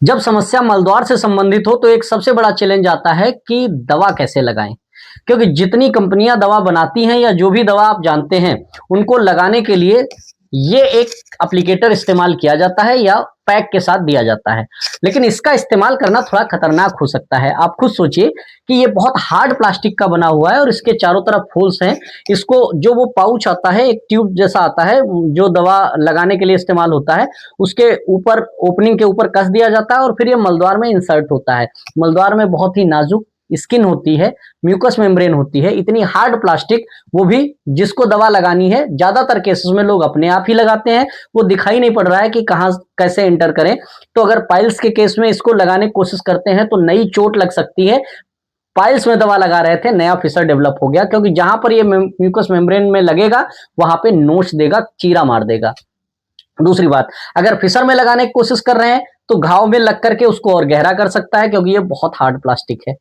जब समस्या मलद्वार से संबंधित हो तो एक सबसे बड़ा चैलेंज आता है कि दवा कैसे लगाएं। क्योंकि जितनी कंपनियां दवा बनाती हैं या जो भी दवा आप जानते हैं, उनको लगाने के लिए ये एक एप्लीकेटर इस्तेमाल किया जाता है या पैक के साथ दिया जाता है। लेकिन इसका इस्तेमाल करना थोड़ा खतरनाक हो सकता है। आप खुद सोचिए कि ये बहुत हार्ड प्लास्टिक का बना हुआ है और इसके चारों तरफ होल्स हैं। इसको जो वो पाउच आता है, एक ट्यूब जैसा आता है, जो दवा लगाने के लिए इस्तेमाल होता है, उसके ऊपर ओपनिंग के ऊपर कस दिया जाता है और फिर ये मलद्वार में इंसर्ट होता है। मलद्वार में बहुत ही नाजुक स्किन होती है, म्यूकस मेम्ब्रेन होती है, इतनी हार्ड प्लास्टिक, वो भी जिसको दवा लगानी है, ज्यादातर केसेस में लोग अपने आप ही लगाते हैं। वो दिखाई नहीं पड़ रहा है कि कहाँ कैसे एंटर करें। तो अगर पाइल्स के केस में इसको लगाने की कोशिश करते हैं तो नई चोट लग सकती है। पाइल्स में दवा लगा रहे थे, नया फिसर डेवलप हो गया, क्योंकि जहां पर ये म्यूकस मेम्ब्रेन में लगेगा वहां पे नोच देगा, चीरा मार देगा। दूसरी बात, अगर फिसर में लगाने की कोशिश कर रहे हैं तो घाव में लग करके उसको और गहरा कर सकता है, क्योंकि ये बहुत हार्ड प्लास्टिक है।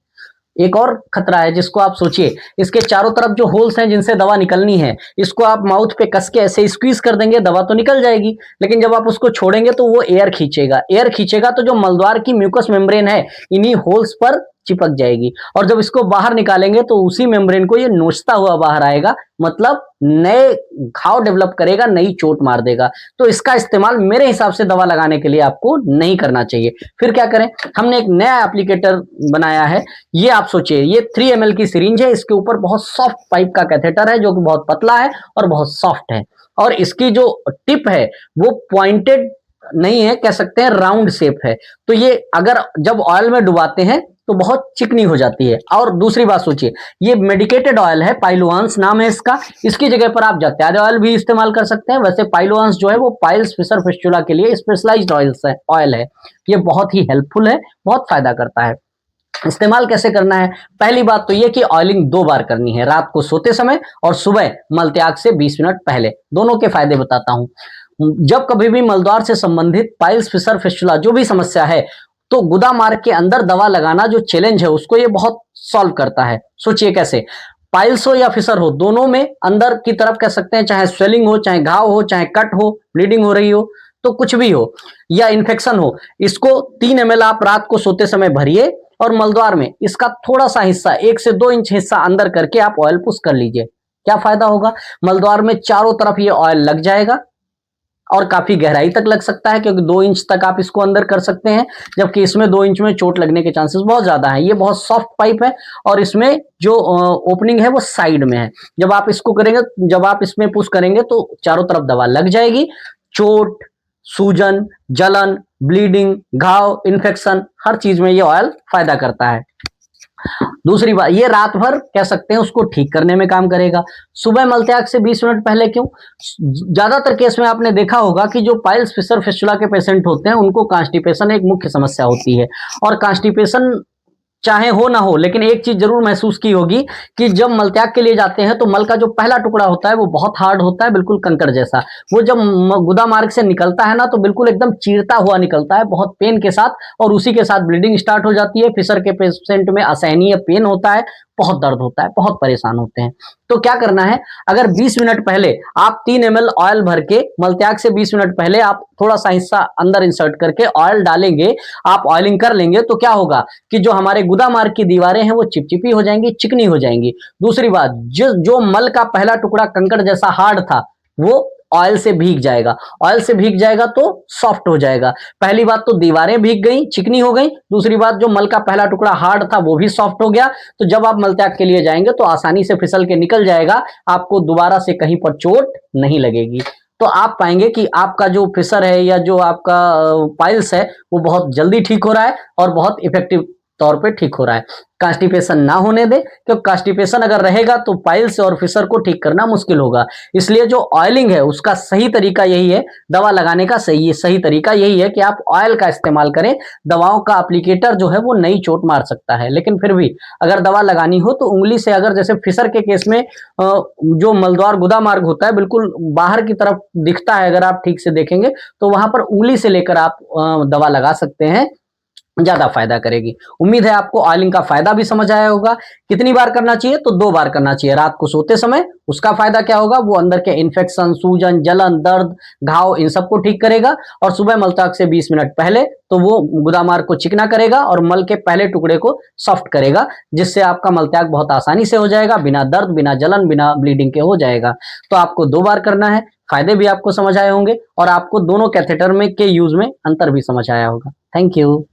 एक और खतरा है जिसको आप सोचिए, इसके चारों तरफ जो होल्स हैं जिनसे दवा निकलनी है, इसको आप माउथ पे कस के ऐसे स्क्वीज कर देंगे, दवा तो निकल जाएगी। लेकिन जब आप उसको छोड़ेंगे तो वो एयर खींचेगा, एयर खींचेगा तो जो मलद्वार की म्यूकस मेम्ब्रेन है, इन्हीं होल्स पर चिपक जाएगी। और जब इसको बाहर निकालेंगे तो उसी मेम्ब्रेन को ये नोचता हुआ बाहर आएगा, मतलब नए घाव डेवलप करेगा, नई चोट मार देगा। तो इसका इस्तेमाल मेरे हिसाब से दवा लगाने के लिए आपको नहीं करना चाहिए। फिर क्या करें, हमने एक नया एप्लीकेटर बनाया है। ये आप सोचिए, ये 3 ml की सिरिंज है, इसके ऊपर बहुत सॉफ्ट पाइप का कैथेटर है जो कि बहुत पतला है और बहुत सॉफ्ट है। और इसकी जो टिप है वो पॉइंटेड नहीं है, कह सकते हैं राउंड शेप है। तो ये अगर जब ऑयल में डुबाते हैं तो बहुत चिकनी हो जाती है। और दूसरी बात सोचिए, ये मेडिकेटेड ऑयल है, पाइलोवांस नाम है इसका। इसकी जगह पर आप जात्यार ऑयल भी इस्तेमाल कर सकते हैं। वैसे पाइलोवांस जो है वो पाइल्स, फिशर, फिस्टुला के लिए स्पेशलाइज्ड ऑयल है। ये बहुत ही हेल्पफुल है, बहुत फायदा करता है। इस्तेमाल कैसे करना है? पहली बात तो ये कि ऑयलिंग 2 बार करनी है, रात को सोते समय और सुबह मलत्याग से 20 मिनट पहले। दोनों के फायदे बताता हूं। जब कभी भी मलद्वार से संबंधित पाइल्स, फिशर, फिस्टुला जो भी समस्या है, तो गुदा मार्ग के अंदर दवा लगाना जो चैलेंज है उसको ये बहुत सॉल्व करता है। सोचिए कैसे, पाइल्स हो या फिशर हो, दोनों में अंदर की तरफ कह सकते हैं, चाहे स्वेलिंग हो, चाहे घाव हो, चाहे कट हो, ब्लीडिंग हो रही हो, तो कुछ भी हो, या इन्फेक्शन हो, इसको 3 ml आप रात को सोते समय भरिए और मलद्वार में इसका थोड़ा सा हिस्सा, 1 से 2 इंच हिस्सा अंदर करके आप ऑयल पुश कर लीजिए। क्या फायदा होगा? मलद्वार में चारों तरफ ये ऑयल लग जाएगा और काफी गहराई तक लग सकता है, क्योंकि 2 इंच तक आप इसको अंदर कर सकते हैं, जबकि इसमें 2 इंच में चोट लगने के चांसेस बहुत ज्यादा है। ये बहुत सॉफ्ट पाइप है और इसमें जो ओपनिंग है वो साइड में है। जब आप इसको करेंगे, जब आप इसमें पुश करेंगे तो चारों तरफ दवा लग जाएगी। चोट, सूजन, जलन, ब्लीडिंग, घाव, इन्फेक्शन, हर चीज में ये ऑयल फायदा करता है। दूसरी बात, ये रात भर कह सकते हैं उसको ठीक करने में काम करेगा। सुबह मलत्याग से 20 मिनट पहले क्यों? ज्यादातर केस में आपने देखा होगा कि जो पाइल्स, फिशर, फिस्टुला के पेशेंट होते हैं उनको कॉन्स्टिपेशन एक मुख्य समस्या होती है। और कॉन्स्टिपेशन चाहे हो ना हो, लेकिन एक चीज जरूर महसूस की होगी कि जब मलत्याग के लिए जाते हैं तो मल का जो पहला टुकड़ा होता है वो बहुत हार्ड होता है, बिल्कुल कंकड़ जैसा। वो जब गुदा मार्ग से निकलता है ना तो बिल्कुल एकदम चीरता हुआ निकलता है, बहुत पेन के साथ, और उसी के साथ ब्लीडिंग स्टार्ट हो जाती है। फिशर के पेशेंट में असहनीय पेन होता है, बहुत दर्द होता है, बहुत परेशान होते हैं। तो क्या करना है, अगर 20 मिनट पहले आप 3 ml ऑयल भर के मलत्याग से 20 मिनट पहले आप थोड़ा सा हिस्सा अंदर इंसर्ट करके ऑयल डालेंगे, आप ऑयलिंग कर लेंगे, तो क्या होगा कि जो हमारे गुदा मार्ग की दीवारें हैं वो चिपचिपी हो जाएंगी, चिकनी हो जाएंगी। दूसरी बात, जो मल का पहला टुकड़ा कंकड़ जैसा हार्ड था वो ऑयल से भीग जाएगा। ऑयल से भीग जाएगा तो सॉफ्ट हो जाएगा। पहली बात तो दीवारें भीग गई, चिकनी हो गई। दूसरी बात, जो मल का पहला टुकड़ा हार्ड था वो भी सॉफ्ट हो गया। तो जब आप मलत्याग के लिए जाएंगे तो आसानी से फिसल के निकल जाएगा, आपको दोबारा से कहीं पर चोट नहीं लगेगी। तो आप पाएंगे कि आपका जो फिशर है या जो आपका पाइल्स है वो बहुत जल्दी ठीक हो रहा है और बहुत इफेक्टिव तौर पे ठीक हो रहा है। कॉन्स्टिपेशन ना होने दे, क्योंकि कॉन्स्टिपेशन अगर रहेगा तो पाइल्स और फिशर को ठीक करना मुश्किल होगा। इसलिए जो ऑयलिंग है उसका सही तरीका यही है, दवा लगाने का सही तरीका यही है कि आप ऑयल का इस्तेमाल करें। दवाओं का एप्लीकेटर जो है वो नई चोट मार सकता है, लेकिन फिर भी अगर दवा लगानी हो तो उंगली से, अगर जैसे फिशर के केस में जो मलद्वार गुदा मार्ग होता है बिल्कुल बाहर की तरफ दिखता है, अगर आप ठीक से देखेंगे तो वहां पर उंगली से लेकर आप दवा लगा सकते हैं। ज्यादा फायदा करेगी। उम्मीद है आपको ऑयलिंग का फायदा भी समझ आया होगा। कितनी बार करना चाहिए? तो 2 बार करना चाहिए। रात को सोते समय उसका फायदा क्या होगा? वो अंदर के इन्फेक्शन, सूजन, जलन, दर्द, घाव इन सबको ठीक करेगा। और सुबह मलत्याग से 20 मिनट पहले तो वो गुदामार्ग को चिकना करेगा और मल के पहले टुकड़े को सॉफ्ट करेगा, जिससे आपका मलत्याग बहुत आसानी से हो जाएगा, बिना दर्द, बिना जलन, बिना ब्लीडिंग के हो जाएगा। तो आपको 2 बार करना है। फायदे भी आपको समझ आए होंगे और आपको दोनों कैथेटर में के यूज में अंतर भी समझ आया होगा। Thank you.